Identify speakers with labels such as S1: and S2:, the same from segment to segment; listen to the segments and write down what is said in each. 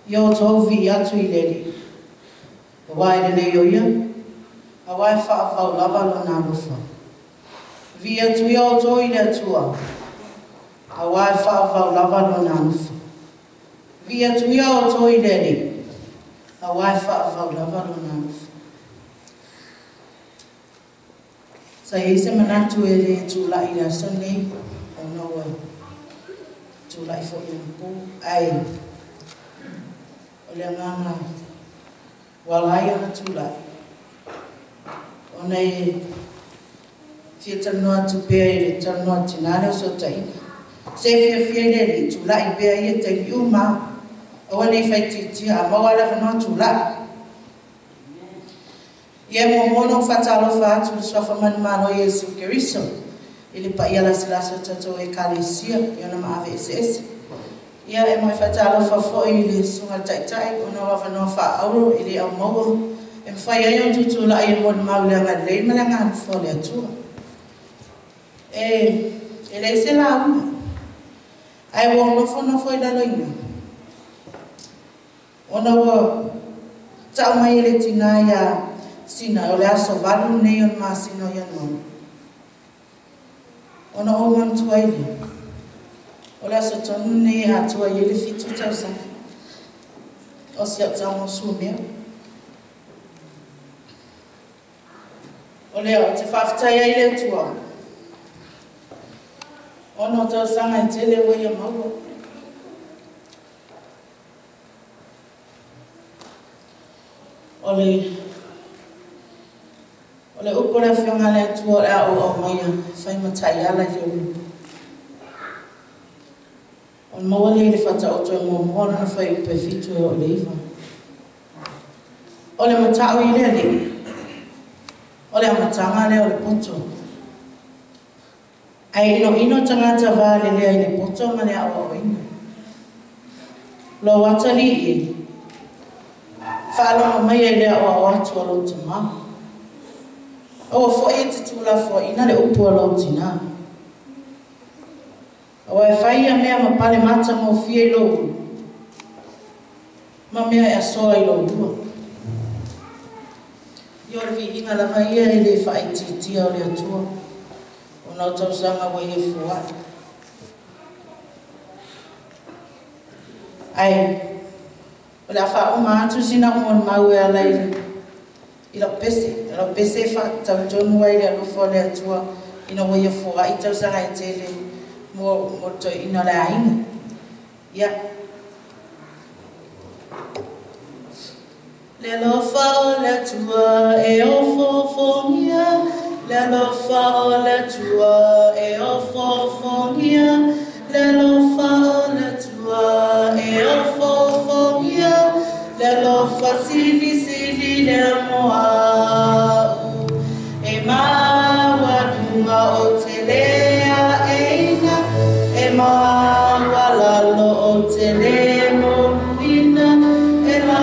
S1: Yo tau vi atu I leli. Wai rene yo ia. A wai whaafau lava lo nā rufa. Vi atu yo tau I le atua. A wai whaafau lava lo nā rufa. Vi atu yo tau I leli. A wai whaafau lava lo nā rufa. Sa se manatu e re tūlai la sonei. O noa. Tūlai fo I mpu. Ai. O le nganga walai ana tūlai. O nei fia tanua tu pēa I le tanua tinare o so taina. Se fia le tūlai pēa I te iuma. O nei fai titia a mawala whanua tūlai. Ia mono whatalo whātu le swafa manumano Yesu Keriso. I le pa ia la silasa tatou e kalesia. I ona maave ese. Ia e mai whatalo whafo I le sunga taitai. Ona wawanoa whaauro I le au maua. E mwhai ai o tutula I mon maulanga lei malanga anfo le atua. E le se la uma. Ai wo nofo I laloina. Ona wa tau mai le tina ia sina o le aso valu nei on masino ia non. Ona o mantua ili. O le aso tonu nei atua ili fitu tausa. O si au tau mosumia. O le au te whaftai ai le tua. Ona o tau sanga I tele wa ia maua. O le upore whionga le atua e au au maia, whai matai ala I ulu. O le maua le whata o toi mua mora na whai upe fitu e o le iwa. O le matau I le le. O le amatanga le o le poto. Ai ino tangata wā le lea I le poto ma le au au ina. Lo watali I. Whaalonga mai e le au au atu alo te maa. O fo e te tula fo ina le upu alo tina. O e whai a mea ma pale mata mo fie lo. Ma mea e asoa I lo ua. Io le vi inga la vai e le whai titia o le atua. O nau tausanga wa e fua. Ai. O le awha o maatu sina mon mau e alai. I lo pese fa tau tonu ai le alufo le atua. Ina wa ia fua I tausanga I tele. Mo to ina le ainga. Ia. Le lofa o le atua e o fofonia. Le lofa o le atua e o fofonia. Le lofa o le atua e o fofonia. Le lofa sili le moa. E mawa dunga o te lea eina. E mawa lalo o te le moina. E la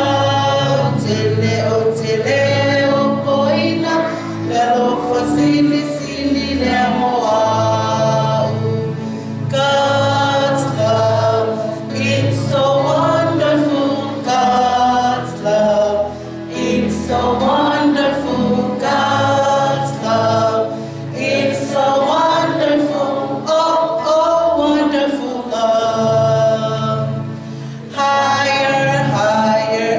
S1: o te le o poina. Le lofa sili le moa. God's love, it's so wonderful. God's love, it's so wonderful. God's love, it's so wonderful. Oh, wonderful love. Higher,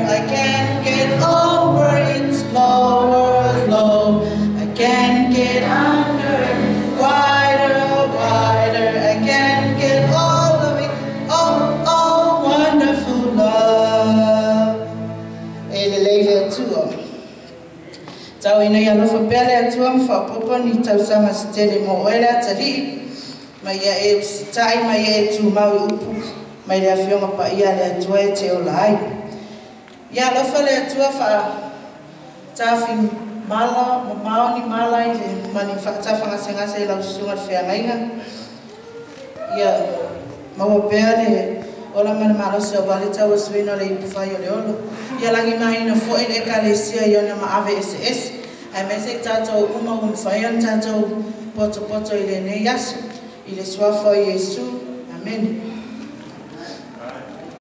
S1: I can't get over it. Lower, I can't get under it. Wider, I can't get all of it. Oh, wonderful love. Ele leile atua. Tau ina ia lofa pele atua mwhapopo ni tau sanga stele mo oele atari. Mai ia e usitai, mai ia e tu mau upu. Mai lea whionga pa ia le atua e te ola ai. Ia lofa le atua wha tafi mala, maoni mala I le mani whaatawhanga sengasa I lau sunga whiangainga. Ia maua pea le ola mana marose o wale tau suino le ipuwhai o le olo. Ia langi mai na fo e kalesia I ona maave SS. Ai me se tātou uma umwhaian tātou poto ile ne Yesu ile swafo Yesu amen.